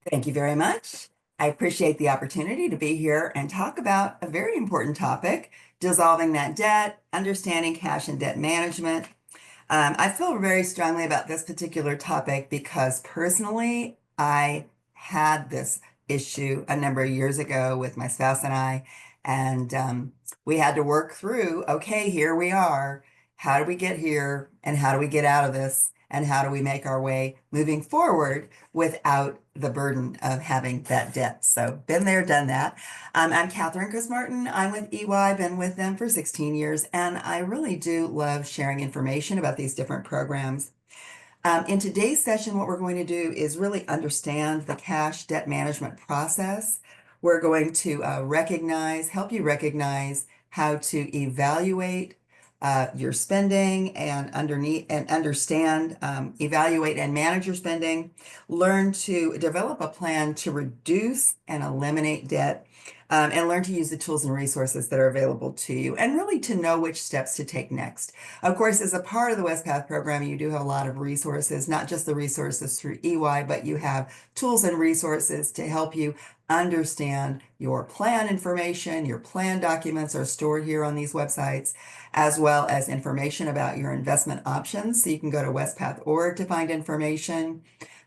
Thank you very much. I appreciate the opportunity to be here and talk about a very important topic, dissolving that debt, understanding cash and debt management. I feel very strongly about this particular topic because personally, I had this issue a number of years ago with my spouse and I, and we had to work through, okay, here we are. How do we get here? And how do we get out of this? And how do we make our way moving forward without the burden of having that debt? So, been there, done that. I'm Catherine Chris Martin. I'm with EY, been with them for 16 years, and I really do love sharing information about these different programs. In today's session, what we're going to do is really understand the cash debt management process. We're going to help you recognize how to evaluate your spending and understand, evaluate and manage your spending, learn to develop a plan to reduce and eliminate debt, and learn to use the tools and resources that are available to you, and really to know which steps to take next. Of course, as a part of the Wespath program, you do have a lot of resources, not just the resources through EY, but you have tools and resources to help you understand your plan information. Your plan documents are stored here on these websites, as well as information about your investment options. So you can go to wespath.org to find information.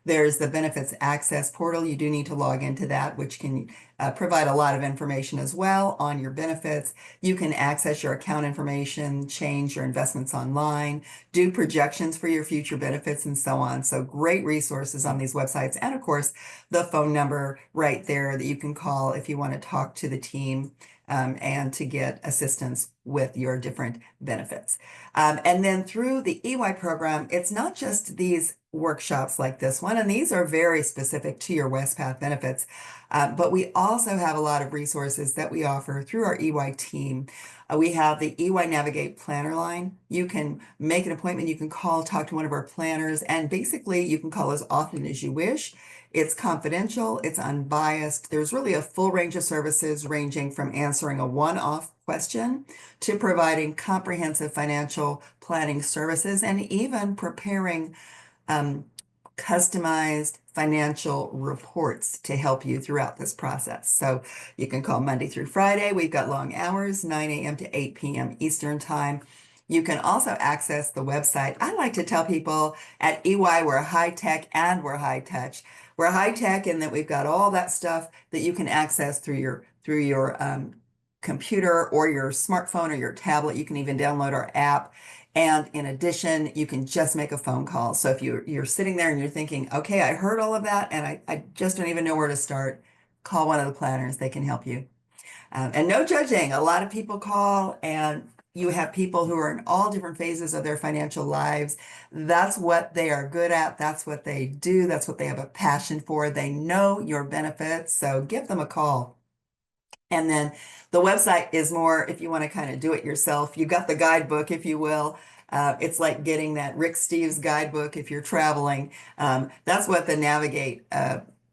There's the benefits access portal. You do need to log into that, which can provide a lot of information as well on your benefits. You can access your account information, change your investments online, do projections for your future benefits, and so on. So great resources on these websites. And of course, the phone number right there that you can call if you want to talk to the team and to get assistance with your different benefits. And then through the EY program, it's not just these workshops like this one, and these are very specific to your Wespath benefits, but we also have a lot of resources that we offer through our EY team. We have the EY Navigate Planner line. You can make an appointment, you can call, talk to one of our planners, and basically you can call as often as you wish. It's confidential, it's unbiased. There's really a full range of services ranging from answering a one-off question to providing comprehensive financial planning services and even preparing customized financial reports to help you throughout this process. So you can call Monday through Friday. We've got long hours, 9 a.m. to 8 p.m. Eastern Time. You can also access the website. I like to tell people at EY, we're high tech and we're high touch. We're high tech in that we've got all that stuff that you can access through your computer or your smartphone or your tablet. You can even download our app. And in addition, you can just make a phone call. So if you're sitting there and you're thinking, okay, I heard all of that and I just don't even know where to start, call one of the planners. They can help you. And no judging. A lot of people call and you have people who are in all different phases of their financial lives. That's what they are good at. That's what they do. That's what they have a passion for. They know your benefits. So give them a call. And then the website is more if you want to kind of do it yourself. You've got the guidebook, if you will. It's like getting that Rick Steves guidebook if you're traveling. That's what the Navigate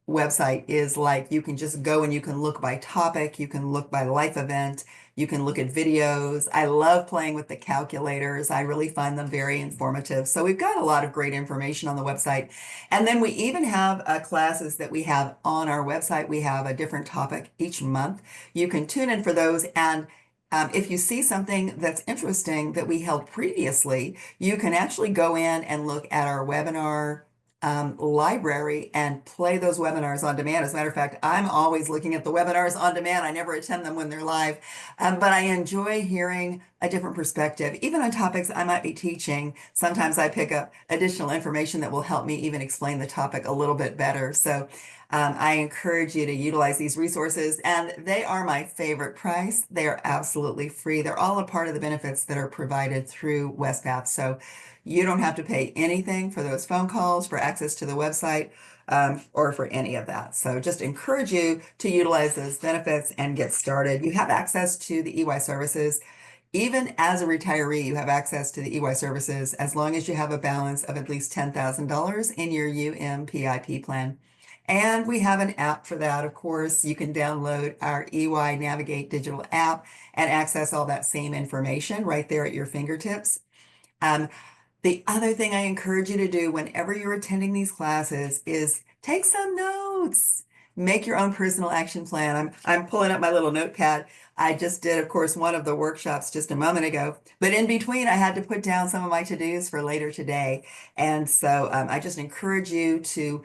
website is like. You can just go and you can look by topic, you can look by life event, you can look at videos. I love playing with the calculators. I really find them very informative. So we've got a lot of great information on the website. And then we even have classes that we have on our website. We have a different topic each month. You can tune in for those. And if you see something that's interesting that we held previously, you can actually go in and look at our webinar library and play those webinars on demand. As a matter of fact, I'm always looking at the webinars on demand. I never attend them when they're live, but I enjoy hearing a different perspective. Even on topics I might be teaching, sometimes I pick up additional information that will help me even explain the topic a little bit better. So I encourage you to utilize these resources, and they are my favorite price. They are absolutely free. They're all a part of the benefits that are provided through Wespath. So you don't have to pay anything for those phone calls, for access to the website, or for any of that. So just encourage you to utilize those benefits and get started. You have access to the EY services. Even as a retiree, you have access to the EY services as long as you have a balance of at least $10,000 in your UMPIP plan. And we have an app for that, of course. You can download our EY Navigate digital app and access all that same information right there at your fingertips. The other thing I encourage you to do whenever you're attending these classes is take some notes. Make your own personal action plan. I'm pulling up my little notepad. I just did, of course, one of the workshops just a moment ago, but in between, I had to put down some of my to-dos for later today. And so I just encourage you to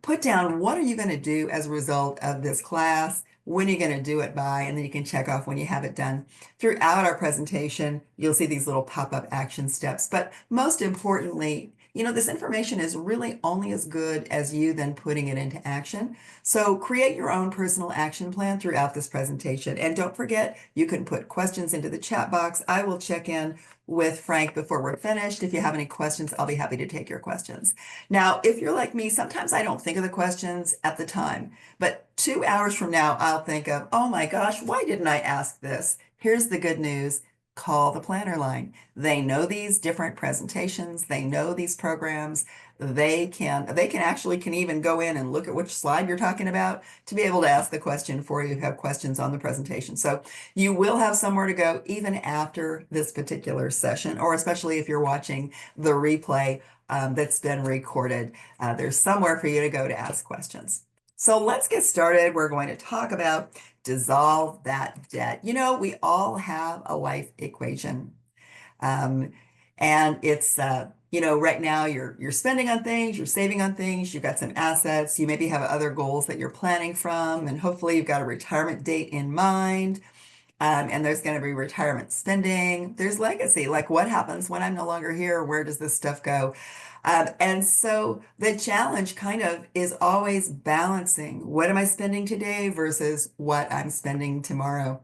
put down what are you going to do as a result of this class, when are you going to do it by, and then you can check off when you have it done. Throughout our presentation, you'll see these little pop-up action steps. But most importantly, this information is really only as good as you then putting it into action. So create your own personal action plan throughout this presentation. And don't forget, you can put questions into the chat box. I will check in with Frank before we're finished. If you have any questions, I'll be happy to take your questions. Now, if you're like me, sometimes I don't think of the questions at the time, but 2 hours from now, I'll think of, oh my gosh, why didn't I ask this? Here's the good news. Call the planner line. They know these different presentations. They know these programs. They can even go in and look at which slide you're talking about to be able to ask the question for you if you have questions on the presentation. So you will have somewhere to go even after this particular session, or especially if you're watching the replay that's been recorded. There's somewhere for you to go to ask questions. So let's get started. We're going to talk about dissolve that debt. We all have a life equation. And it's, right now you're spending on things, you're saving on things, you've got some assets, you maybe have other goals that you're planning from, and hopefully you've got a retirement date in mind. And there's going to be retirement spending. There's legacy, like what happens when I'm no longer here? Where does this stuff go? And so the challenge kind of is always balancing what am I spending today versus what I'm spending tomorrow.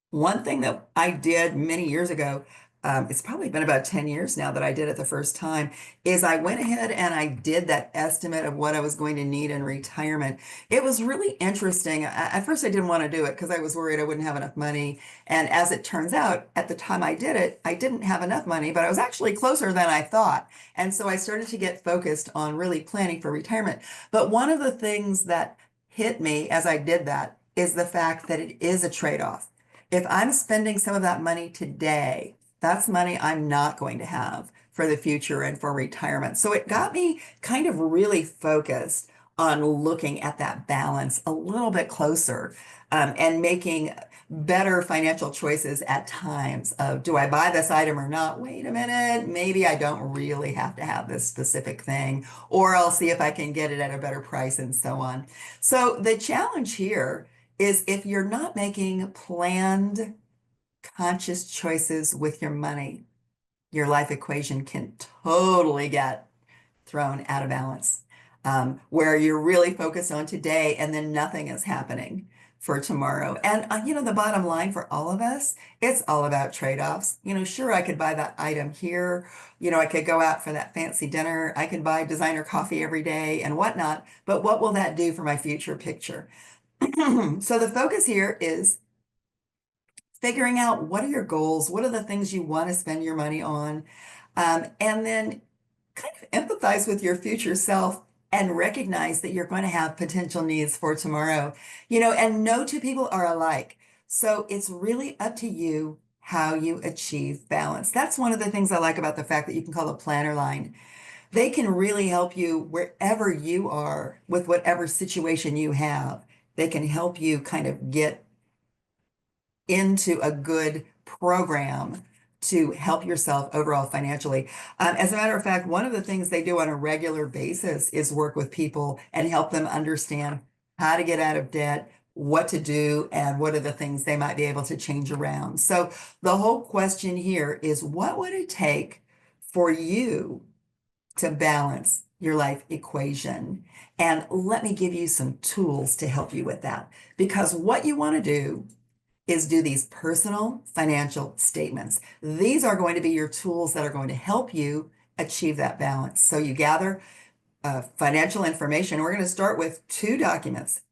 One thing that I did many years ago, it's probably been about 10 years now that I did it the first time, is I went ahead and I did that estimate of what I was going to need in retirement. It was really interesting. At first, I didn't want to do it because I was worried I wouldn't have enough money. And as it turns out, at the time I did it, I didn't have enough money, but I was actually closer than I thought. And so I started to get focused on really planning for retirement. But one of the things that hit me as I did that is the fact that it is a trade-off. If I'm spending some of that money today, that's money I'm not going to have for the future and for retirement. So it got me kind of really focused on looking at that balance a little bit closer, and making better financial choices at times of, do I buy this item or not? Wait a minute, maybe I don't really have to have this specific thing, or I'll see if I can get it at a better price and so on. So the challenge here is if you're not making planned, conscious choices with your money, your life equation can totally get thrown out of balance, where you're really focused on today and then nothing is happening for tomorrow. And, the bottom line for all of us, it's all about trade-offs. Sure, I could buy that item here. I could go out for that fancy dinner. I could buy designer coffee every day and whatnot. But what will that do for my future picture? So the focus here is figuring out what are your goals, what are the things you want to spend your money on, and then kind of empathize with your future self and recognize that you're going to have potential needs for tomorrow. And no two people are alike. So it's really up to you how you achieve balance. That's one of the things I like about the fact that you can call a planner line. They can really help you wherever you are with whatever situation you have. They can help you kind of get into a good program to help yourself overall financially. As a matter of fact, one of the things they do on a regular basis is work with people and help them understand how to get out of debt, what to do, and what are the things they might be able to change around. So the whole question here is, what would it take for you to balance your life equation? And let me give you some tools to help you with that. Because what you want to do is do these personal financial statements. These are going to be your tools that are going to help you achieve that balance. So you gather financial information. We're going to start with 2 documents.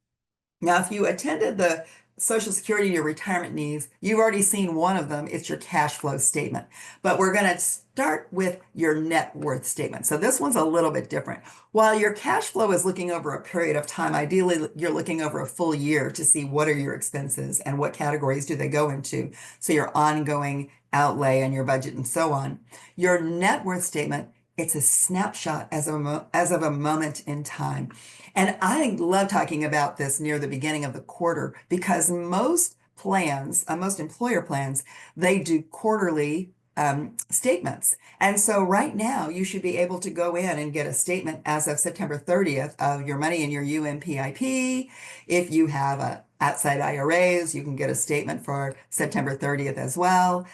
Now, if you attended the Social Security, your retirement needs, you've already seen one of them. It's your cash flow statement. But we're going to start with your net worth statement. So this one's a little bit different. While your cash flow is looking over a period of time, ideally you're looking over a full year to see what are your expenses and what categories do they go into. So your ongoing outlay and your budget and so on. Your net worth statement it's a snapshot as of a moment in time. And I love talking about this near the beginning of the quarter because most plans, most employer plans, they do quarterly statements. And so right now you should be able to go in and get a statement as of September 30th of your money in your UMPIP. If you have outside IRAs, you can get a statement for September 30th as well.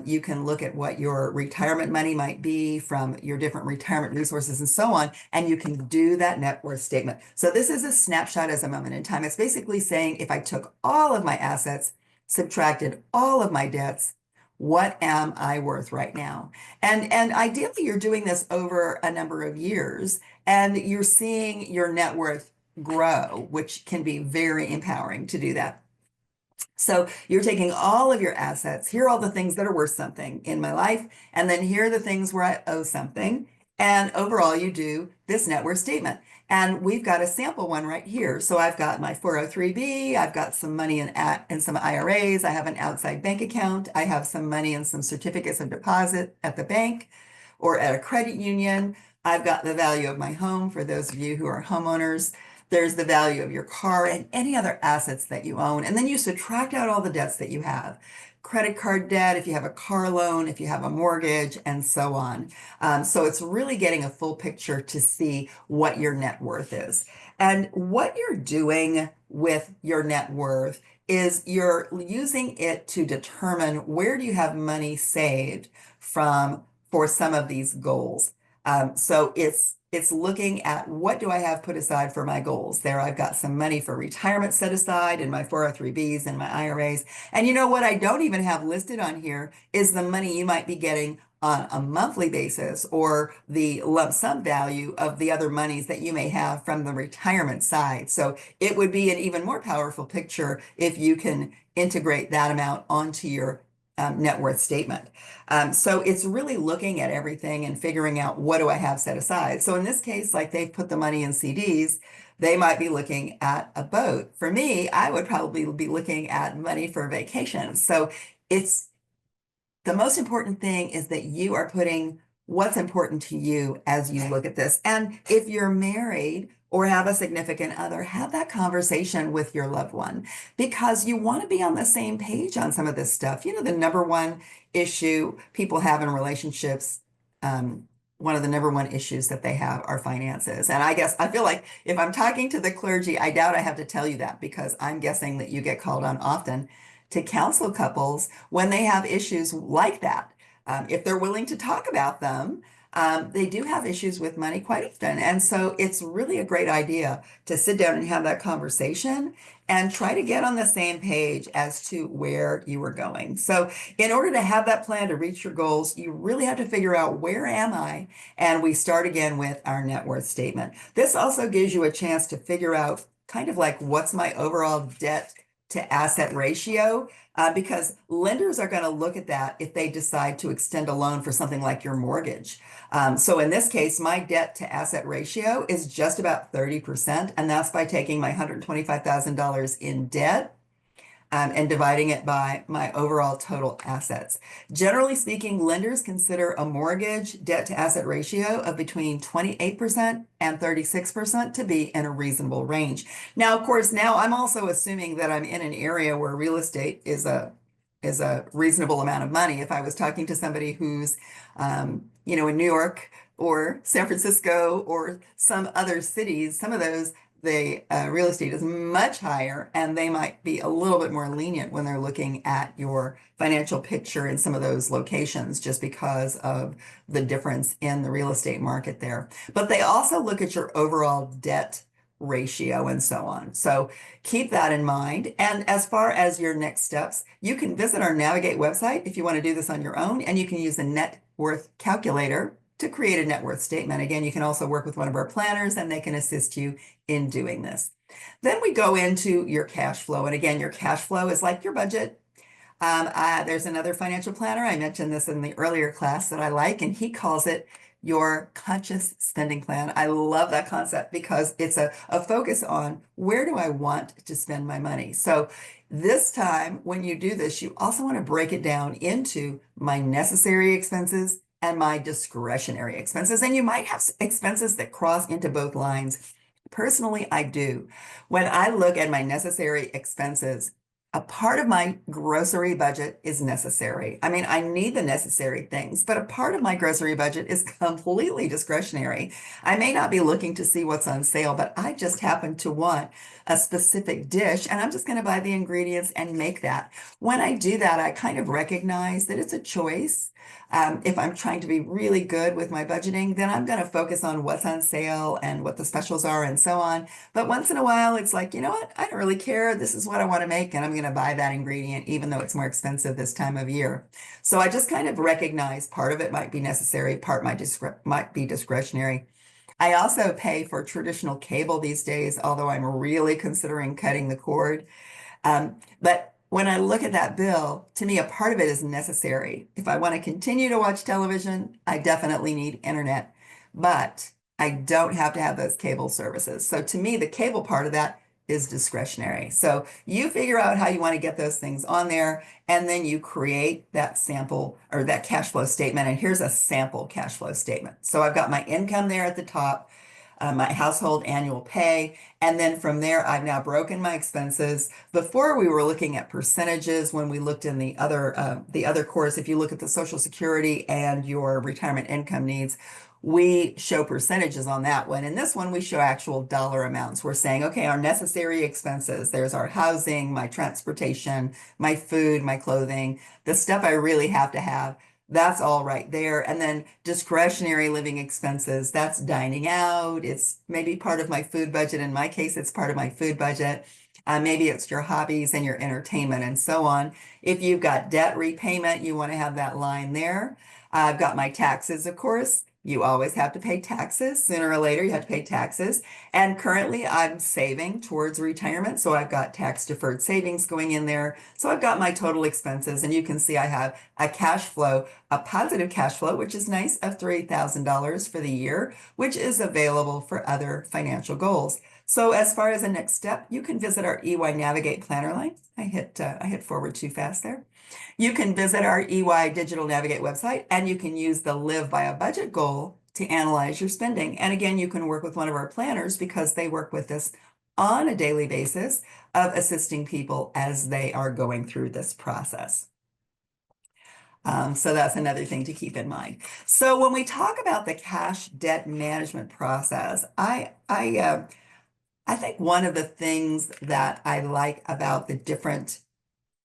You can look at what your retirement money might be from your different retirement resources and so on, and you can do that net worth statement. So this is a snapshot as a moment in time. It's basically saying if I took all of my assets, subtracted all of my debts, what am I worth right now? And ideally, you're doing this over a number of years, and you're seeing your net worth grow, which can be very empowering to do that. So you're taking all of your assets. Here are all the things that are worth something in my life. And then here are the things where I owe something. And overall, you do this net worth statement. And we've got a sample one right here. So I've got my 403b, I've got some money in some IRAs, I have an outside bank account, I have some money in some certificates of deposit at the bank or at a credit union. I've got the value of my home for those of you who are homeowners. There's the value of your car and any other assets that you own. And then you subtract out all the debts that you have. Credit card debt, if you have a car loan, if you have a mortgage, and so on. So it's really getting a full picture to see what your net worth is. And what you're doing with your net worth is you're using it to determine where do you have money saved from for some of these goals. So it's looking at what do I have put aside for my goals. There, I've got some money for retirement set aside in my 403bs and my IRAs. And you know what I don't even have listed on here is the money you might be getting on a monthly basis or the lump sum value of the other monies that you may have from the retirement side. So it would be an even more powerful picture if you can integrate that amount onto your net worth statement. So it's really looking at everything and figuring out what do I have set aside. So in this case, like they've put the money in CDs, they might be looking at a boat. For me, I would probably be looking at money for vacation. So it's the most important thing is that you are putting what's important to you as you look at this. And if you're married or have a significant other, have that conversation with your loved one because you want to be on the same page on some of this stuff. You know, the number one issue people have in relationships, one of the number one issues that they have are finances. And I guess I feel like if I'm talking to the clergy, I doubt I have to tell you that because I'm guessing that you get called on often to counsel couples when they have issues like that. If they're willing to talk about them, they do have issues with money quite often. And so it's really a great idea to sit down and have that conversation and try to get on the same page as to where you are going. So in order to have that plan to reach your goals, you really have to figure out where am I? And we start again with our net worth statement. This also gives you a chance to figure out kind of like what's my overall debt to asset ratio, because lenders are going to look at that if they decide to extend a loan for something like your mortgage. So in this case, my debt to asset ratio is just about 30%, and that's by taking my $125,000 in debt and dividing it by my overall total assets. Generally speaking, lenders consider a mortgage debt to asset ratio of between 28% and 36% to be in a reasonable range. Now, of course, now I'm also assuming that I'm in an area where real estate is a reasonable amount of money. If I was talking to somebody who's, in New York or San Francisco or some other cities, some of those the real estate is much higher and they might be a little bit more lenient when they're looking at your financial picture in some of those locations just because of the difference in the real estate market there. But they also look at your overall debt ratio and so on. So keep that in mind. And as far as your next steps, you can visit our Navigate website if you want to do this on your own, and you can use the net worth calculator to create a net worth statement. Again, you can also work with one of our planners and they can assist you in doing this. Then we go into your cash flow. And again, your cash flow is like your budget. There's another financial planner. I mentioned this in the earlier class that I like, and he calls it your conscious spending plan. I love that concept because it's a focus on where do I want to spend my money. So this time when you do this, you also want to break it down into my necessary expenses and my discretionary expenses. And you might have expenses that cross into both lines. Personally, I do. When I look at my necessary expenses, a part of my grocery budget is necessary. I mean, I need the necessary things, but a part of my grocery budget is completely discretionary. I may not be looking to see what's on sale, but I just happen to want a specific dish, and I'm just going to buy the ingredients and make that. When I do that, I kind of recognize that it's a choice. If I'm trying to be really good with my budgeting, then I'm going to focus on what's on sale and what the specials are and so on. But once in a while, it's like, you know what? I don't really care. This is what I want to make, and I'm going to buy that ingredient, even though it's more expensive this time of year. So I just kind of recognize part of it might be necessary, part might be discretionary. I also pay for traditional cable these days, although I'm really considering cutting the cord. But when I look at that bill, to me, a part of it is necessary. If I want to continue to watch television, I definitely need internet, but I don't have to have those cable services. So to me, the cable part of that is discretionary. So you figure out how you want to get those things on there, and then you create that sample or that cash flow statement. And here's a sample cash flow statement. So I've got my income there at the top, my household annual pay. And then from there, I've now broken my expenses. Before we were looking at percentages when we looked in the other course, if you look at the Social Security and your retirement income needs, we show percentages on that one. In this one, we show actual dollar amounts. We're saying, okay, our necessary expenses, there's our housing, my transportation, my food, my clothing, the stuff I really have to have. That's all right there. And then discretionary living expenses, that's dining out. It's maybe part of my food budget. In my case, it's part of my food budget. Maybe it's your hobbies and your entertainment and so on. If you've got debt repayment, you want to have that line there. I've got my taxes, of course. You always have to pay taxes. Sooner or later, you have to pay taxes. And currently, I'm saving towards retirement. So I've got tax deferred savings going in there. So I've got my total expenses. And you can see I have a cash flow, a positive cash flow, which is nice, of $3,000 for the year, which is available for other financial goals. So as far as the next step, you can visit our EY Navigate Planner line. I hit forward too fast there. You can visit our EY Digital Navigate website, and you can use the Live by a Budget goal to analyze your spending. And again, you can work with one of our planners because they work with us on a daily basis of assisting people as they are going through this process. So that's another thing to keep in mind. So when we talk about the cash debt management process, I think one of the things that I like about the different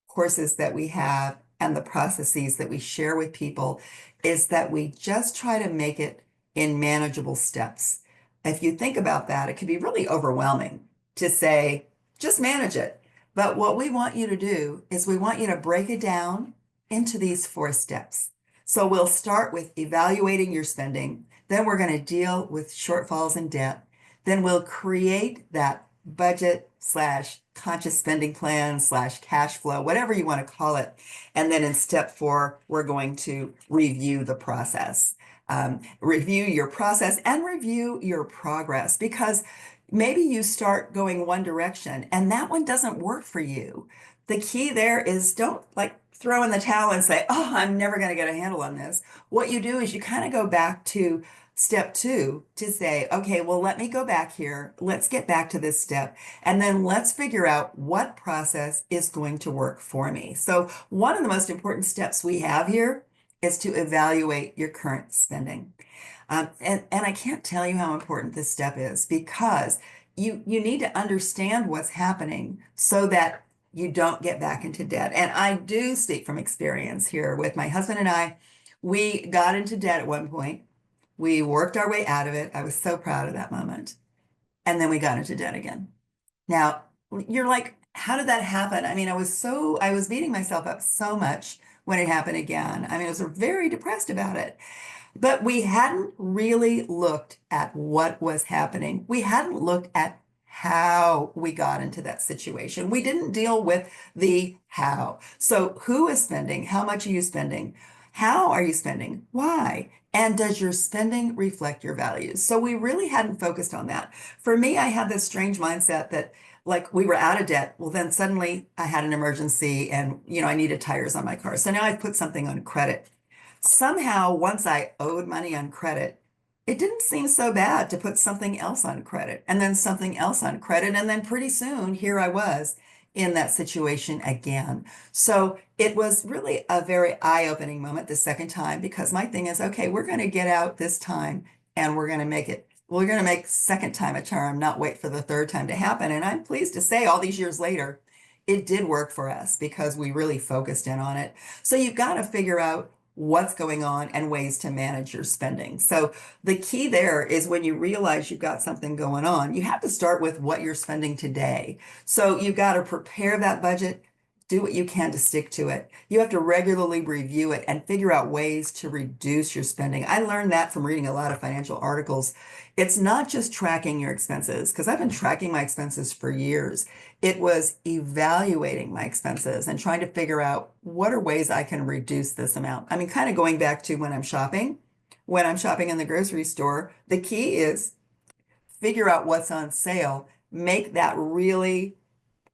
courses that we have and the processes that we share with people is that we just try to make it in manageable steps. If you think about that, it can be really overwhelming to say, just manage it. But what we want you to do is we want you to break it down into these 4 steps. So we'll start with evaluating your spending. Then we're going to deal with shortfalls and debt. Then we'll create that budget slash conscious spending plan slash cash flow, whatever you want to call it. And then in step 4, we're going to review the process. Review your process and review your progress, because maybe you start going one direction and that one doesn't work for you. The key there is don't like throw in the towel and say, oh, I'm never going to get a handle on this. What you do is you kind of go back to step 2 to say, okay, well, let me go back here. Let's get back to this step. And then let's figure out what process is going to work for me. So one of the most important steps we have here is to evaluate your current spending. And I can't tell you how important this step is, because you need to understand what's happening so that you don't get back into debt. And I do speak from experience here with my husband and I. We got into debt at one point. We worked our way out of it. I was so proud of that moment. And then we got into debt again. Now, you're like, how did that happen? I mean, I was beating myself up so much when it happened again. I mean, I was very depressed about it. But we hadn't really looked at what was happening. We hadn't looked at how we got into that situation. We didn't deal with the how. So who is spending? How much are you spending? How are you spending? Why? And does your spending reflect your values? So we really hadn't focused on that. For me, I had this strange mindset that like we were out of debt. Well, then suddenly I had an emergency and, I needed tires on my car. So now I put something on credit. somehow once I owed money on credit, it didn't seem so bad to put something else on credit and then something else on credit. And then pretty soon here I was in that situation again. So it was really a very eye-opening moment the second time because my thing is, okay, we're going to get out this time and we're going to make it. We're going to make second time a charm, not wait for the third time to happen. And I'm pleased to say all these years later, it did work for us because we really focused in on it. So you've got to figure out what's going on and ways to manage your spending. So the key there is when you realize you've got something going on, you have to start with what you're spending today. So you've got to prepare that budget, do what you can to stick to it. You have to regularly review it and figure out ways to reduce your spending. I learned that from reading a lot of financial articles. It's not just tracking your expenses, because I've been tracking my expenses for years. It was evaluating my expenses and trying to figure out what are ways I can reduce this amount. I mean, kind of going back to when I'm shopping in the grocery store, the key is figure out what's on sale, make that really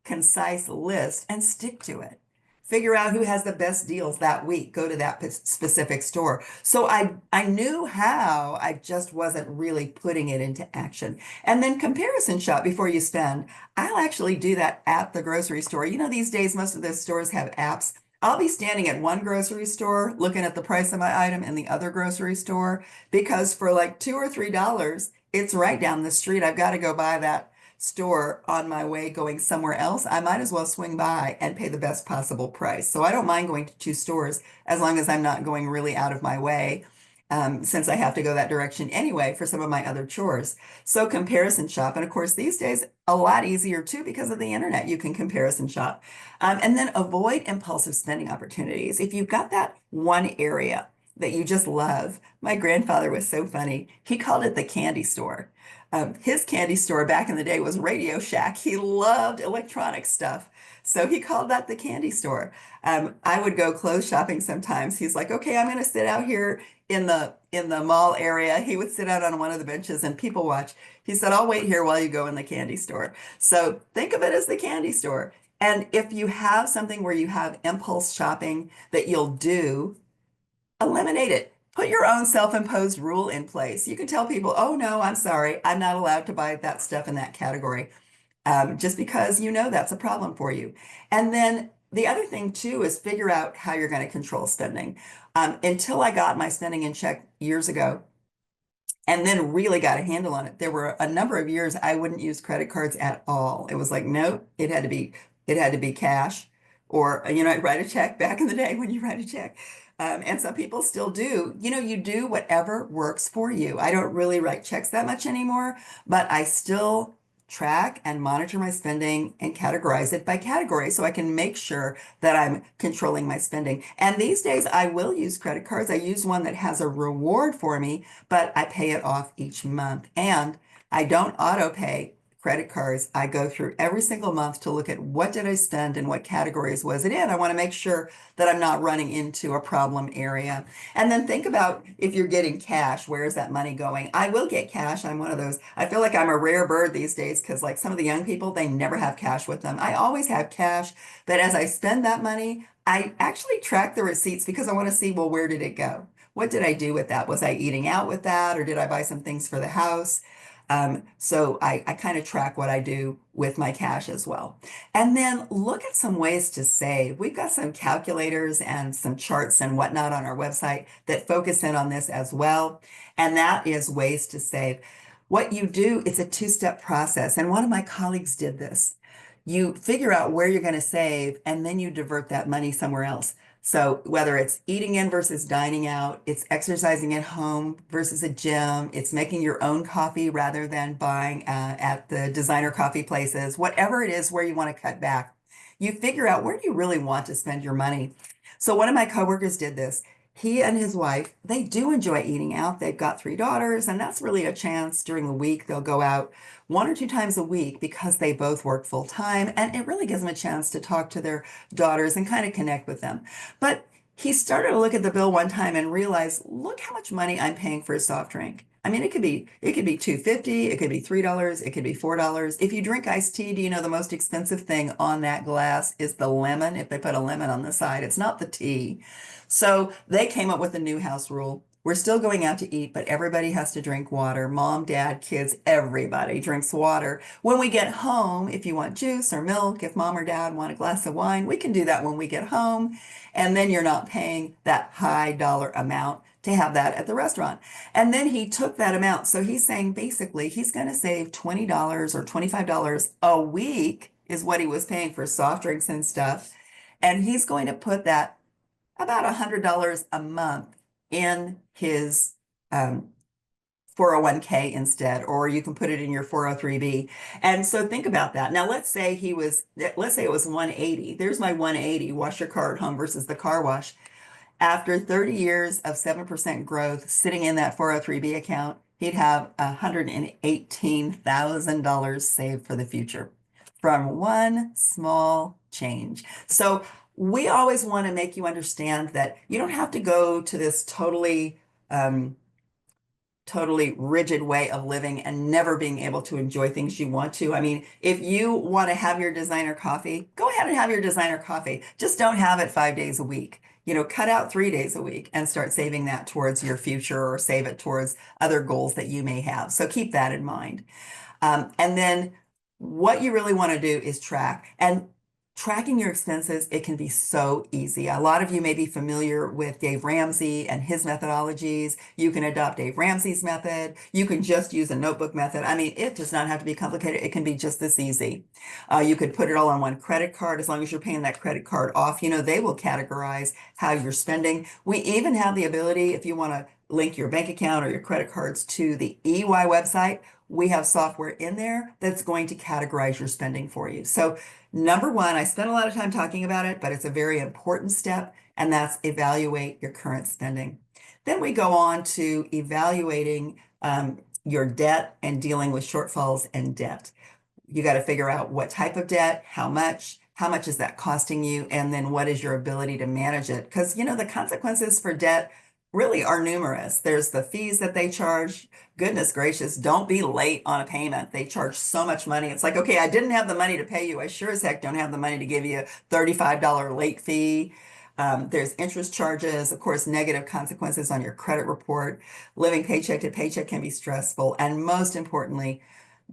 concise list and stick to it. Figure out who has the best deals that week. Go to that specific store. So I knew how, I just wasn't really putting it into action. And then comparison shop before you spend. I'll actually do that at the grocery store. You know, these days, most of those stores have apps. I'll be standing at one grocery store looking at the price of my item in the other grocery store because for like $2 or $3, it's right down the street. I've got to go by that store on my way going somewhere else. I might as well swing by and pay the best possible price. So I don't mind going to two stores as long as I'm not going really out of my way, since I have to go that direction anyway for some of my other chores. So comparison shop. And of course, these days, a lot easier too because of the internet. You can comparison shop. And then avoid impulsive spending opportunities. If you've got that one area that you just love, my grandfather was so funny. He called it the candy store. His candy store back in the day was Radio Shack. He loved electronic stuff. So he called that the candy store. I would go clothes shopping sometimes. He's like, okay, I'm going to sit out here in the mall area. He would sit out on one of the benches and people watch. He said, I'll wait here while you go in the candy store. So think of it as the candy store. And if you have something where you have impulse shopping that you'll do, eliminate it. Put your own self-imposed rule in place. You can tell people, oh no, I'm sorry, I'm not allowed to buy that stuff in that category, just because you know that's a problem for you. And then the other thing too is figure out how you're going to control spending. Until I got my spending in check years ago, and then really got a handle on it. There were a number of years I wouldn't use credit cards at all. It was like, nope, it had to be cash, or I'd write a check back in the day when you write a check. And some people still do. You do whatever works for you. I don't really write checks that much anymore, but I still track and monitor my spending and categorize it by category so I can make sure that I'm controlling my spending. And these days I will use credit cards. I use one that has a reward for me, but I pay it off each month. And I don't auto pay credit cards. I go through every single month to look at what did I spend and what categories was it in. I want to make sure that I'm not running into a problem area. And then think about if you're getting cash, where is that money going? I will get cash. I'm one of those. I feel like I'm a rare bird these days because like some of the young people, they never have cash with them. I always have cash, but as I spend that money, I actually track the receipts because I want to see, well, where did it go? What did I do with that? Was I eating out with that, or did I buy some things for the house? So I kind of track what I do with my cash as well. And then look at some ways to save. We've got some calculators and some charts and whatnot on our website that focus in on this as well. And that is ways to save. What you do, it's a two-step process. And one of my colleagues did this. You figure out where you're going to save, and then you divert that money somewhere else. So whether it's eating in versus dining out, it's exercising at home versus a gym, it's making your own coffee rather than buying at the designer coffee places, whatever it is where you want to cut back, you figure out where do you really want to spend your money. So one of my coworkers did this. He and his wife, they do enjoy eating out. They've got three daughters, and that's really a chance during the week. They'll go out one or two times a week because they both work full time, and it really gives them a chance to talk to their daughters and kind of connect with them. But he started to look at the bill one time and realized, look how much money I'm paying for a soft drink. I mean, it could be 2.50, it could be $3, it could be $4. If you drink iced tea, do you know the most expensive thing on that glass is the lemon? If they put a lemon on the side, it's not the tea. So they came up with a new house rule. We're still going out to eat, but everybody has to drink water. Mom, dad, kids, everybody drinks water. When we get home, if you want juice or milk, if mom or dad want a glass of wine, we can do that when we get home. And then you're not paying that high dollar amount to have that at the restaurant. And then he took that amount. So he's saying basically he's going to save $20 or $25 a week is what he was paying for soft drinks and stuff. And he's going to put that about $100 a month in his um, 401k instead, or you can put it in your 403b. And so think about that. Now, let's say it was 180. There's my 180, wash your car at home versus the car wash. After 30 years of 7% growth sitting in that 403b account, he'd have $118,000 saved for the future from one small change. So we always want to make you understand that you don't have to go to this totally rigid way of living and never being able to enjoy things you want to. I mean, if you want to have your designer coffee, go ahead and have your designer coffee. Just don't have it 5 days a week. Cut out 3 days a week and start saving that towards your future or save it towards other goals that you may have. So keep that in mind. And then what you really want to do is track. And tracking your expenses, it can be so easy. A lot of you may be familiar with Dave Ramsey and his methodologies. You can adopt Dave Ramsey's method. You can just use a notebook method. I mean, it does not have to be complicated. It can be just this easy. You could put it all on one credit card as long as you're paying that credit card off. They will categorize how you're spending. We even have the ability, if you want to link your bank account or your credit cards to the EY website, we have software in there that's going to categorize your spending for you. So number one, I spent a lot of time talking about it, but it's a very important step, and that's evaluate your current spending. Then we go on to evaluating your debt and dealing with shortfalls and debt. You got to figure out what type of debt, how much is that costing you, and then what is your ability to manage it? Because, the consequences for debt really are numerous. There's the fees that they charge. Goodness gracious, don't be late on a payment. They charge so much money. It's like, okay, I didn't have the money to pay you. I sure as heck don't have the money to give you a $35 late fee. There's interest charges, of course, negative consequences on your credit report. Living paycheck to paycheck can be stressful. And most importantly,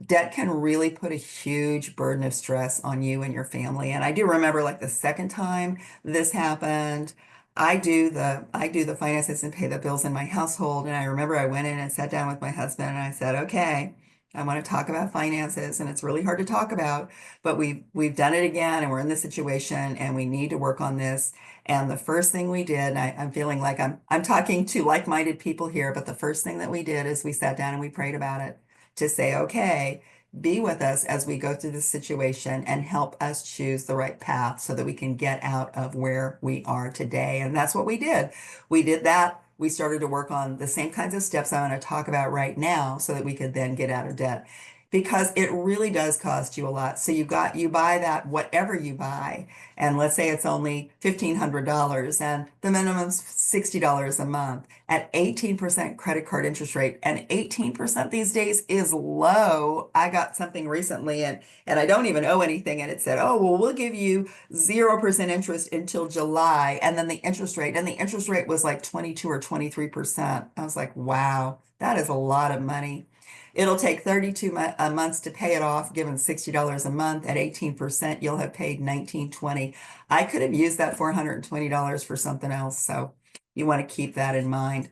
debt can really put a huge burden of stress on you and your family. And I do remember like the second time this happened, I do the finances and pay the bills in my household. And I remember I went in and sat down with my husband and I said, okay, I want to talk about finances, and it's really hard to talk about, but we've done it again and we're in this situation and we need to work on this. And the first thing we did, and I'm feeling like I'm talking to like-minded people here, but the first thing that we did is we sat down and we prayed about it to say, okay, be with us as we go through this situation and help us choose the right path so that we can get out of where we are today. And that's what we did. We did that. We started to work on the same kinds of steps I'm going to talk about right now so that we could then get out of debt, because it really does cost you a lot. So you buy that, whatever you buy, and let's say it's only $1,500 and the minimum's $60 a month at 18% credit card interest rate. And 18% these days is low. I got something recently and I don't even owe anything. And it said, oh, well, we'll give you 0% interest until July. And then the interest rate was like 22 or 23%. I was like, wow, that is a lot of money. It'll take 32 months to pay it off. Given $60 a month at 18%, you'll have paid $19.20. I could have used that $420 for something else. So you want to keep that in mind.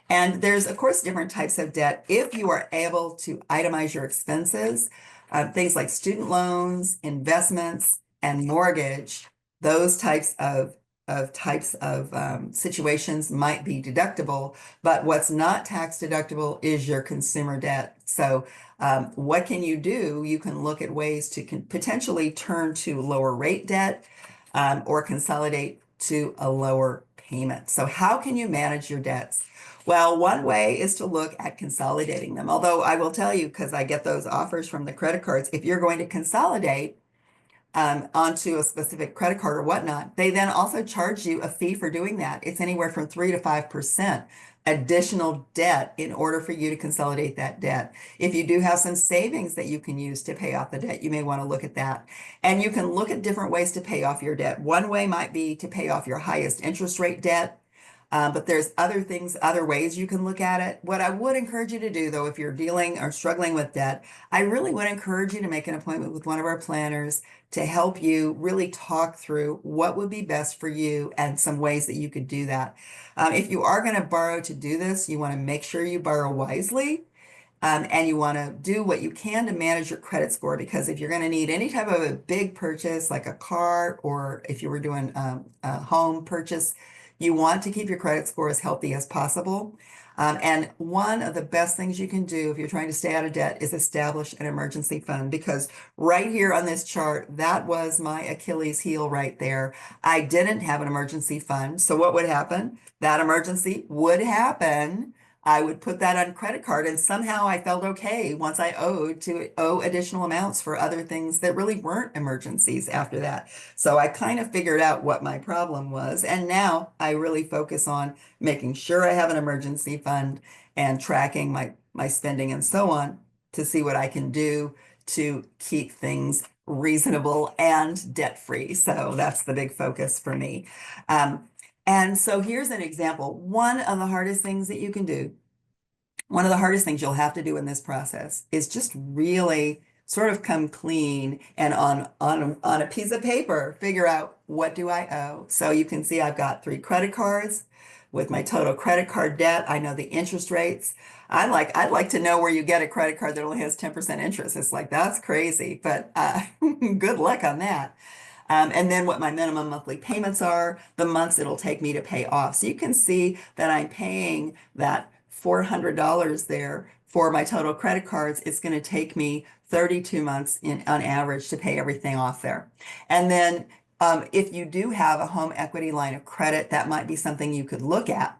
And there's, of course, different types of debt. If you are able to itemize your expenses, things like student loans, investments, and mortgage, those types of situations might be deductible, but what's not tax deductible is your consumer debt. So what can you do? You can look at ways to potentially turn to lower rate debt or consolidate to a lower payment. So how can you manage your debts? Well, one way is to look at consolidating them. Although I will tell you, because I get those offers from the credit cards, if you're going to consolidate, onto a specific credit card or whatnot, they then also charge you a fee for doing that. It's anywhere from 3 to 5% additional debt in order for you to consolidate that debt. If you do have some savings that you can use to pay off the debt, you may want to look at that. And you can look at different ways to pay off your debt. One way might be to pay off your highest interest rate debt. But there's other things, other ways you can look at it. What I would encourage you to do, though, if you're dealing or struggling with debt, I really would encourage you to make an appointment with one of our planners to help you really talk through what would be best for you and some ways that you could do that. If you are going to borrow to do this, you want to make sure you borrow wisely. And you want to do what you can to manage your credit score, because if you're going to need any type of a big purchase like a car, or if you were doing a home purchase, you want to keep your credit score as healthy as possible. And one of the best things you can do if you're trying to stay out of debt is establish an emergency fund, because right here on this chart, that was my Achilles heel right there. I didn't have an emergency fund. So what would happen? That emergency would happen. I would put that on credit card, and somehow I felt okay once I owed to owe additional amounts for other things that really weren't emergencies after that. So I kind of figured out what my problem was. And now I really focus on making sure I have an emergency fund and tracking my spending and so on to see what I can do to keep things reasonable and debt-free. So that's the big focus for me. And so here's an example. One of the hardest things that you can do, one of the hardest things you'll have to do in this process is just really sort of come clean and on a piece of paper, figure out what do I owe. So you can see I've got 3 credit cards with my total credit card debt. I know the interest rates. I'd like to know where you get a credit card that only has 10% interest. It's like, that's crazy, but good luck on that. And then what my minimum monthly payments are, the months it'll take me to pay off. So you can see that I'm paying that $400 there for my total credit cards. It's going to take me 32 months on average to pay everything off there. And then if you do have a home equity line of credit, that might be something you could look at.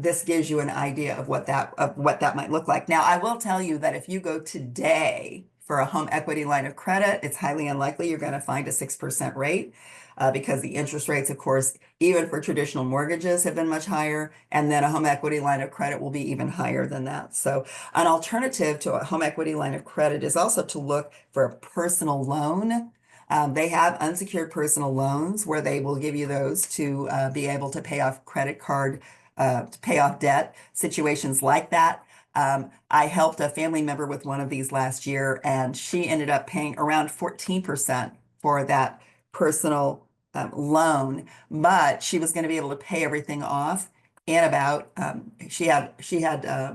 This gives you an idea of what that might look like. Now, I will tell you that if you go today for a home equity line of credit, it's highly unlikely you're going to find a 6% rate because the interest rates, of course, even for traditional mortgages have been much higher. And then a home equity line of credit will be even higher than that. So an alternative to a home equity line of credit is also to look for a personal loan. They have unsecured personal loans where they will give you those to be able to pay off credit card, to pay off debt, situations like that. I helped a family member with one of these last year, and she ended up paying around 14% for that personal loan, but she was going to be able to pay everything off in about, she had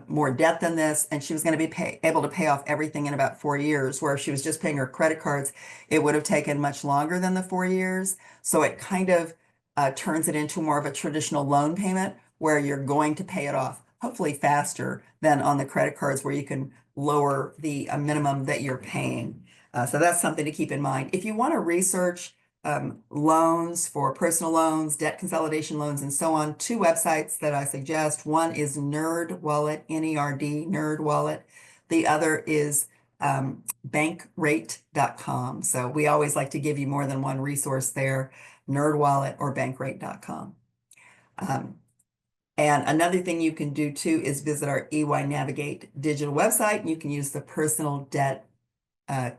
more debt than this, and she was going to be able to pay off everything in about 4 years, where if she was just paying her credit cards, it would have taken much longer than the 4 years. So it kind of turns it into more of a traditional loan payment where you're going to pay it off hopefully faster than on the credit cards where you can lower the minimum that you're paying. So that's something to keep in mind. If you want to research loans for personal loans, debt consolidation loans, and so on, 2 websites that I suggest. One is NerdWallet, N-E-R-D, NerdWallet. The other is bankrate.com. So we always like to give you more than one resource there, NerdWallet or bankrate.com. And another thing you can do too is visit our EY Navigate digital website, and you can use the personal debt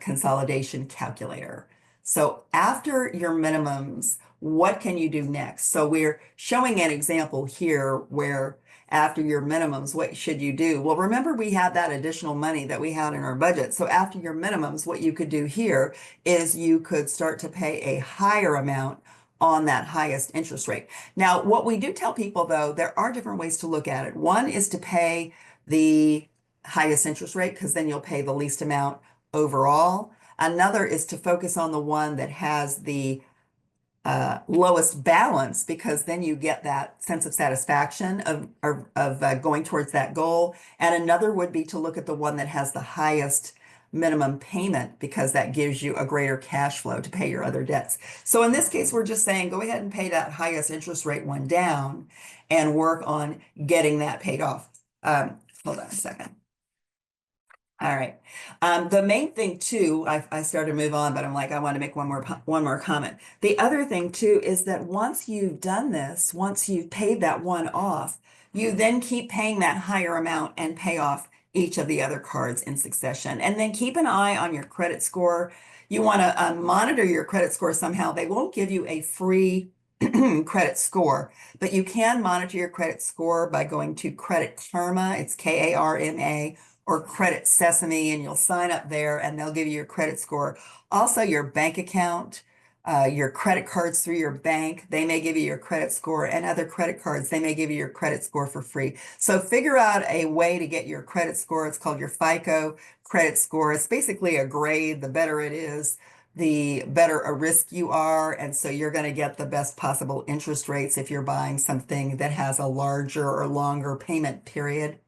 consolidation calculator. So after your minimums, what can you do next? So we're showing an example here where after your minimums, what should you do? Well, remember we had that additional money that we had in our budget. So after your minimums, what you could do here is you could start to pay a higher amount on that highest interest rate. Now, what we do tell people, though, there are different ways to look at it. One is to pay the highest interest rate, because then you'll pay the least amount overall. Another is to focus on the one that has the lowest balance, because then you get that sense of satisfaction of going towards that goal. And another would be to look at the one that has the highest minimum payment, because that gives you a greater cash flow to pay your other debts. So in this case, we're just saying, go ahead and pay that highest interest rate one down and work on getting that paid off. Hold on a second. All right. The main thing too, I started to move on, but I'm like, I want to make one more comment. The other thing too is that once you've done this, once you've paid that one off, you then keep paying that higher amount and pay off each of the other cards in succession. And then keep an eye on your credit score. You want to monitor your credit score somehow. They won't give you a free credit score, but you can monitor your credit score by going to Credit Karma. It's Karma or Credit Sesame, and you'll sign up there and they'll give you your credit score. Also, your bank account, your credit cards through your bank, they may give you your credit score, and other credit cards, they may give you your credit score for free. So figure out a way to get your credit score. It's called your FICO credit score. It's basically a grade. The better it is, the better a risk you are. And so you're going to get the best possible interest rates if you're buying something that has a larger or longer payment period.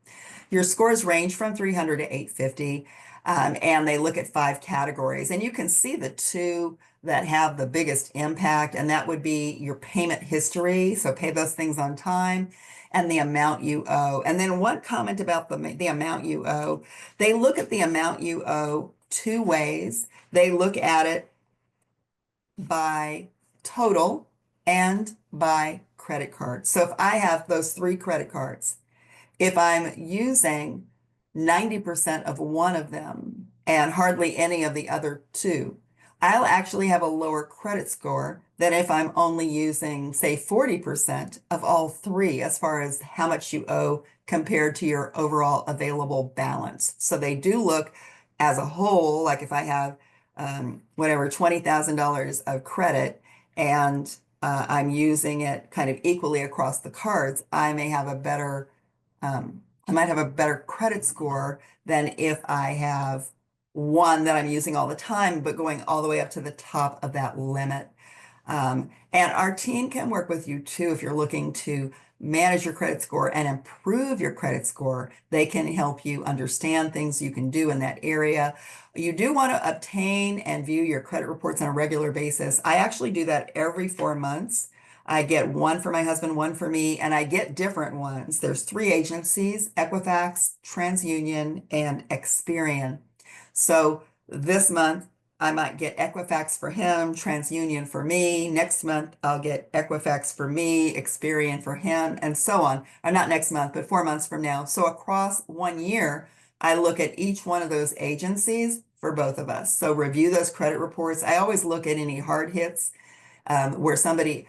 Your scores range from 300 to 850, and they look at 5 categories. And you can see the two that have the biggest impact, and that would be your payment history. So pay those things on time, and the amount you owe. And then one comment about the amount you owe. They look at the amount you owe 2 ways. They look at it by total and by credit card. So if I have those 3 credit cards, if I'm using 90% of one of them and hardly any of the other two, I'll actually have a lower credit score than if I'm only using, say, 40% of all 3 as far as how much you owe compared to your overall available balance. So they do look as a whole, like if I have whatever, $20,000 of credit and I'm using it kind of equally across the cards, I might have a better credit score than if I have one that I'm using all the time, but going all the way up to the top of that limit. And our team can work with you too if you're looking to manage your credit score and improve your credit score. They can help you understand things you can do in that area. You do want to obtain and view your credit reports on a regular basis. I actually do that every 4 months. I get one for my husband, one for me, and I get different ones. There's 3 agencies: Equifax, TransUnion, and Experian. So this month, I might get Equifax for him, TransUnion for me. Next month, I'll get Equifax for me, Experian for him, and so on. Or not next month, but 4 months from now. So across one year, I look at each one of those agencies for both of us. So review those credit reports. I always look at any hard hits where somebody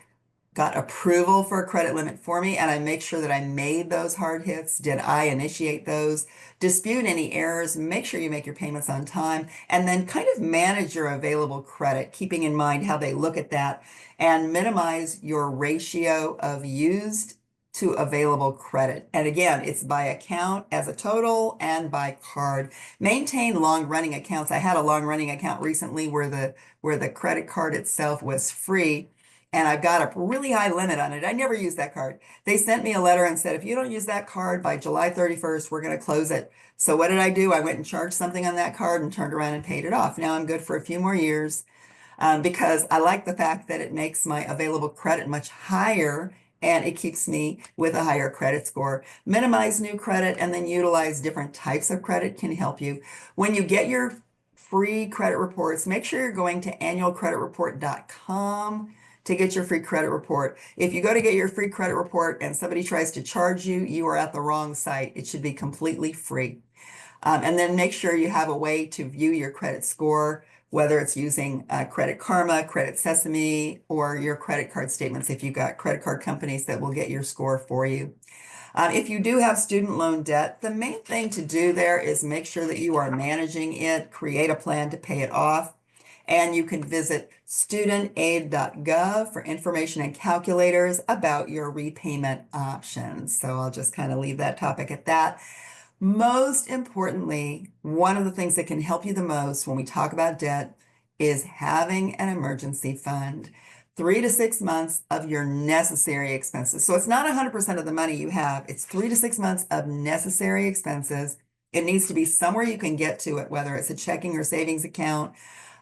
got approval for a credit limit for me, and I make sure that I made those hard hits. Did I initiate those? Dispute any errors, make sure you make your payments on time, and then kind of manage your available credit, keeping in mind how they look at that, and minimize your ratio of used to available credit. And again, it's by account as a total and by card. Maintain long-running accounts. I had a long-running account recently where the credit card itself was free, and I've got a really high limit on it. I never used that card. They sent me a letter and said, if you don't use that card by July 31st, we're going to close it. So what did I do? I went and charged something on that card and turned around and paid it off. Now I'm good for a few more years because I like the fact that it makes my available credit much higher and it keeps me with a higher credit score. Minimize new credit and then utilize different types of credit can help you. When you get your free credit reports, make sure you're going to annualcreditreport.com to get your free credit report. If you go to get your free credit report and somebody tries to charge you, you are at the wrong site. It should be completely free. And then make sure you have a way to view your credit score, whether it's using Credit Karma, Credit Sesame, or your credit card statements if you've got credit card companies that will get your score for you. If you do have student loan debt, the main thing to do there is make sure that you are managing it, create a plan to pay it off. And you can visit studentaid.gov for information and calculators about your repayment options. So I'll just kind of leave that topic at that. Most importantly, one of the things that can help you the most when we talk about debt is having an emergency fund. 3 to 6 months of your necessary expenses. So it's not 100% of the money you have. It's 3 to 6 months of necessary expenses. It needs to be somewhere you can get to it, whether it's a checking or savings account.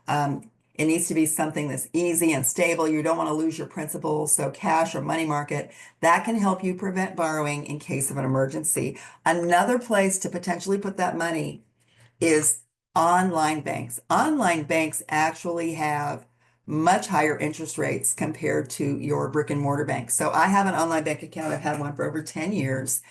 It needs to be something that's easy and stable. You don't want to lose your principal, so cash or money market. That can help you prevent borrowing in case of an emergency. Another place to potentially put that money is online banks. Online banks actually have much higher interest rates compared to your brick and mortar bank. So I have an online bank account. I've had one for over 10 years.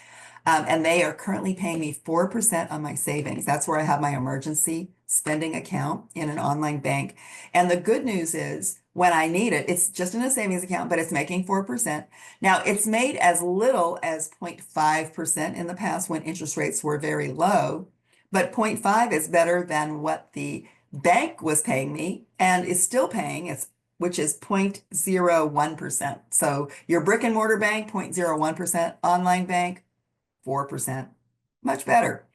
And they are currently paying me 4% on my savings. That's where I have my emergency spending account in an online bank. And the good news is when I need it, it's just in a savings account, but it's making 4%. Now, it's made as little as 0.5% in the past when interest rates were very low, but zero point 0.5 is better than what the bank was paying me and is still paying. Which is 0.01%. So your brick and mortar bank, 0.01%, online bank, 4%, much better.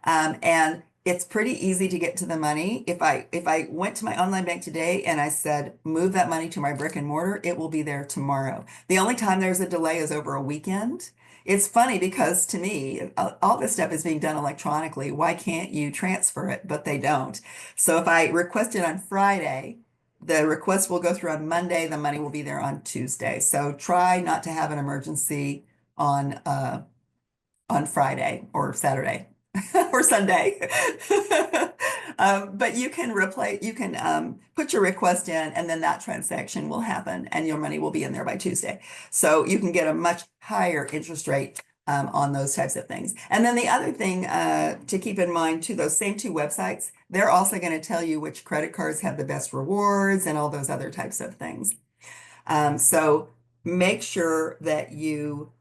And it's pretty easy to get to the money. If I went to my online bank today and I said, move that money to my brick and mortar, it will be there tomorrow. The only time there's a delay is over a weekend. It's funny because to me, all this stuff is being done electronically. Why can't you transfer it? But they don't. So if I request it on Friday, the request will go through on Monday, the money will be there on Tuesday. So try not to have an emergency on Friday or Saturday or Sunday. But you can put your request in and then that transaction will happen and your money will be in there by Tuesday. So you can get a much higher interest rate on those types of things. And then the other thing to keep in mind too, those same two websites, they're also going to tell you which credit cards have the best rewards and all those other types of things. So make sure that you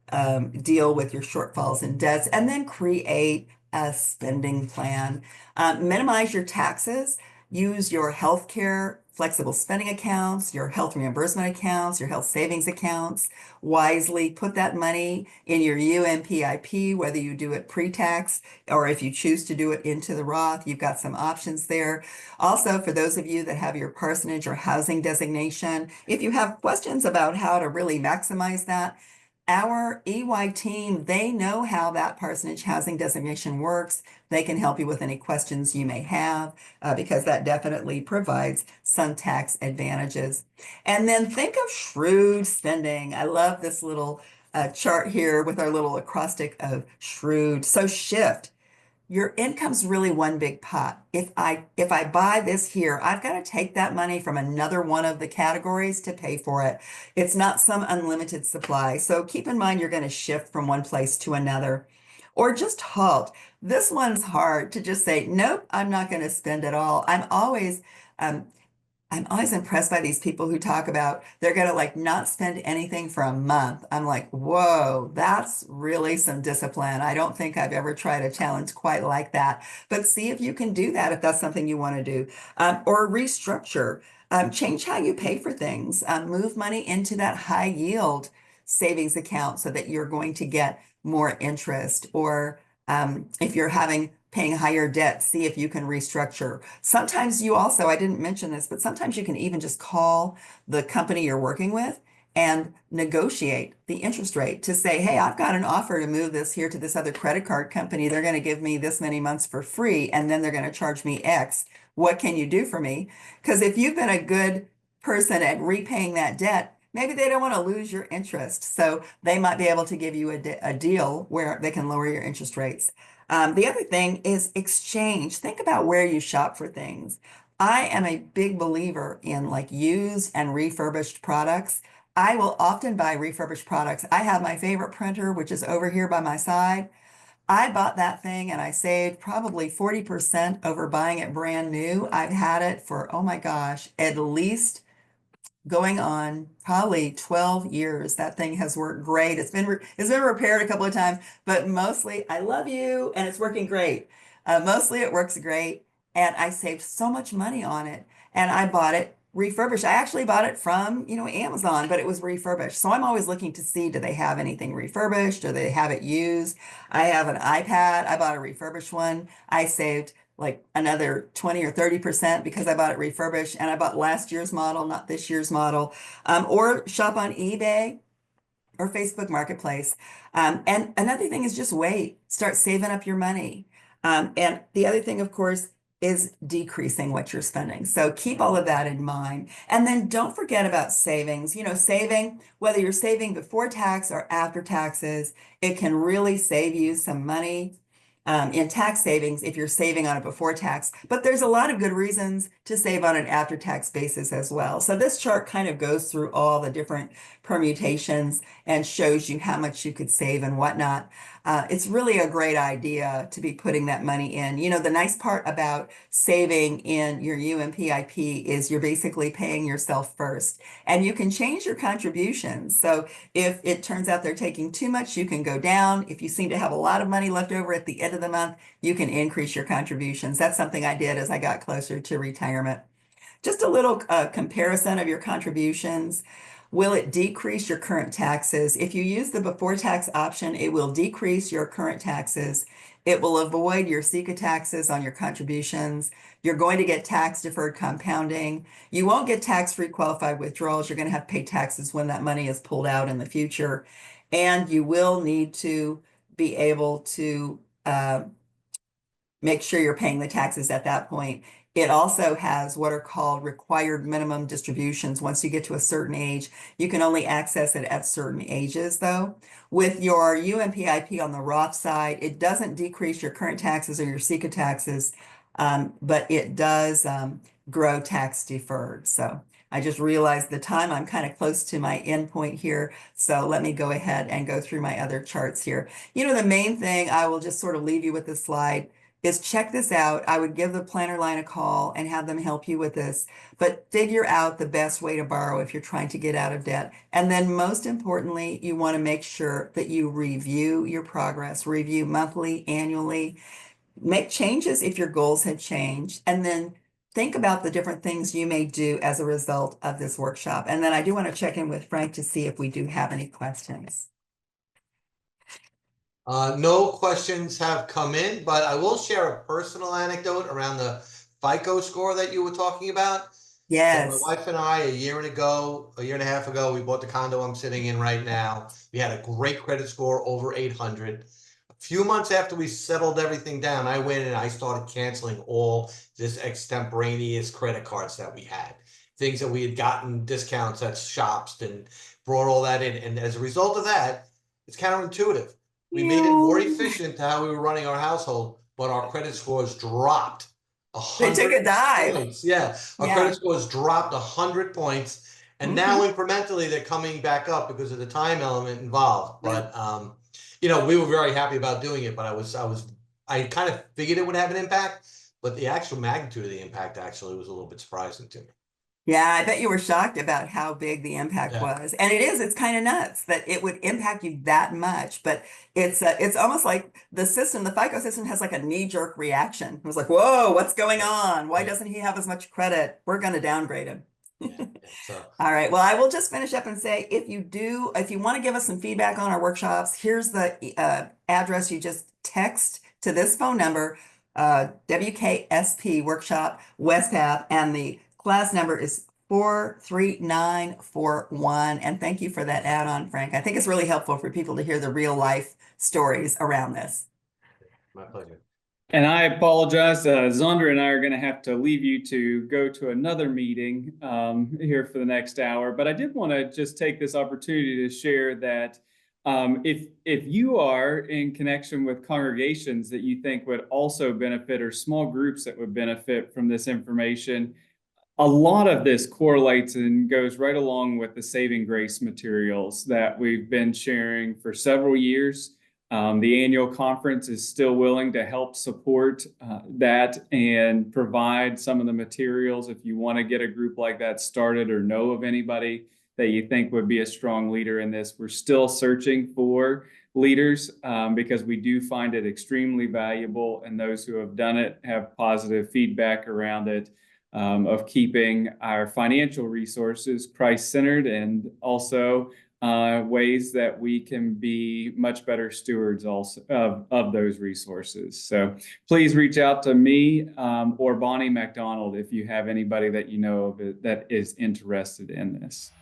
deal with your shortfalls and debts and then create a spending plan. Minimize your taxes. Use your healthcare flexible spending accounts, your health reimbursement accounts, your health savings accounts wisely. Put that money in your UMPIP, whether you do it pre-tax or if you choose to do it into the Roth, you've got some options there. Also, for those of you that have your parsonage or housing designation, if you have questions about how to really maximize that, our EY team, they know how that parsonage housing designation works. They can help you with any questions you may have because that definitely provides some tax advantages. And then think of shrewd spending. I love this little chart here with our little acrostic of shrewd. So shift. Your income's really one big pot. If I buy this here, I've got to take that money from another one of the categories to pay for it. It's not some unlimited supply. So keep in mind you're going to shift from one place to another or just halt. This one's hard to just say, nope, I'm not going to spend it all. Um, I'm always impressed by these people who talk about they're going to like not spend anything for a month. I'm like, whoa, that's really some discipline. I don't think I've ever tried a challenge quite like that. But see if you can do that if that's something you want to do. Or restructure, change how you pay for things, move money into that high yield savings account so that you're going to get more interest. Or if you're paying higher debt, see if you can restructure. Sometimes you also, I didn't mention this, but sometimes you can even just call the company you're working with and negotiate the interest rate to say, hey, I've got an offer to move this here to this other credit card company. They're going to give me this many months for free, and then they're going to charge me X. What can you do for me? Because if you've been a good person at repaying that debt, maybe they don't want to lose your interest. So they might be able to give you a deal where they can lower your interest rates. The other thing is exchange. Think about where you shop for things. I am a big believer in like used and refurbished products. I will often buy refurbished products. I have my favorite printer, which is over here by my side. I bought that thing and I saved probably 40% over buying it brand new. I've had it for, oh my gosh, at least going on probably 12 years. That thing has worked great. It's been repaired a couple of times, but mostly I love you and it's working great. Mostly it works great and I saved so much money on it and I bought it refurbished. I actually bought it from, Amazon, but it was refurbished. So I'm always looking to see, do they have anything refurbished? Do they have it used? I have an iPad. I bought a refurbished one. I saved like another 20 or 30% because I bought it refurbished and I bought last year's model, not this year's model, or shop on eBay or Facebook Marketplace. And another thing is just wait, start saving up your money. And the other thing, of course, is decreasing what you're spending. So keep all of that in mind. And then don't forget about savings. Saving, whether you're saving before tax or after taxes, it can really save you some money. in tax savings if you're saving on it before tax. But there's a lot of good reasons to save on an after-tax basis as well. So this chart kind of goes through all the different permutations and shows you how much you could save and whatnot. It's really a great idea to be putting that money in. You know, the nice part about saving in your UMPIP is you're basically paying yourself first, and you can change your contributions. So if it turns out they're taking too much, you can go down. If you seem to have a lot of money left over at the end of the month, you can increase your contributions. That's something I did as I got closer to retirement. Just a little comparison of your contributions. Will it decrease your current taxes? If you use the before tax option, it will decrease your current taxes. It will avoid your SECA taxes on your contributions. You're going to get tax deferred compounding. You won't get tax-free qualified withdrawals. You're going to have to pay taxes when that money is pulled out in the future. And you will need to be able to make sure you're paying the taxes at that point. It also has what are called required minimum distributions. Once you get to a certain age, you can only access it at certain ages, though. With your UMPIP on the Roth side, it doesn't decrease your current taxes or your SECA taxes, but it does grow tax deferred. So I just realized the time. I'm kind of close to my end point here. So let me go ahead and go through my other charts here. You know, the main thing, I will just sort of leave you with this slide, is check this out. I would give the planner line a call and have them help you with this, but figure out the best way to borrow if you're trying to get out of debt. And then most importantly, you want to make sure that you review your progress, review monthly, annually, make changes if your goals have changed, and then think about the different things you may do as a result of this workshop. And then I do want to check in with Frank to see if we do have any questions. No questions have come in, but I will share a personal anecdote around the FICO score that you were talking about. So my Yes. wife and I, a year and a half ago, we bought the condo I'm sitting in right now. We had a great credit score, over 800. A few months after we settled everything down, I went and I started canceling all this extemporaneous credit cards that we had, things that we had gotten discounts at shops, and brought all that in. And as a result of that, it's counterintuitive. We made it more efficient to how we were running our household, but our credit scores dropped They took 100 a dive. points. Yeah, our Yeah. credit scores dropped 100 points, and now Mhm. incrementally they're coming back up because of the time element involved. Yeah. But we were very happy about doing it. But I kind of figured it would have an impact, but the actual magnitude of the impact actually was a little bit surprising to me. Yeah, I bet you were shocked about how big the impact Yeah. was. And it's kind of nuts that it would impact you that much. But it's almost like the system, the FICO system has like a knee-jerk reaction. It was like, whoa, what's going on? Why Yeah. doesn't he have as much credit? We're going to downgrade him. Yeah. Yeah. So All right. Well, I will just finish up and say, if you want to give us some feedback on our workshops, here's the address. You just text to this phone number, WKSP Workshop Wespath, and the class number is 43941. And thank you for that add-on, Frank. I think it's really helpful for people to hear the real life stories around this. my pleasure. And I apologize. Zondra and I are going to have to leave you to go to another meeting here for the next hour. But I did want to just take this opportunity to share that if you are in connection with congregations that you think would also benefit, or small groups that would benefit from this information, a lot of this correlates and goes right along with the Saving Grace materials that we've been sharing for several years. The annual conference is still willing to help support that and provide some of the materials if you want to get a group like that started or know of anybody that you think would be a strong leader in this. We're still searching for leaders because we do find it extremely valuable, and those who have done it have positive feedback around it. Of keeping our financial resources Christ-centered, and also ways that we can be much better stewards also of those resources. So please reach out to me or Bonnie McDonald if you have anybody that you know of that is interested in this.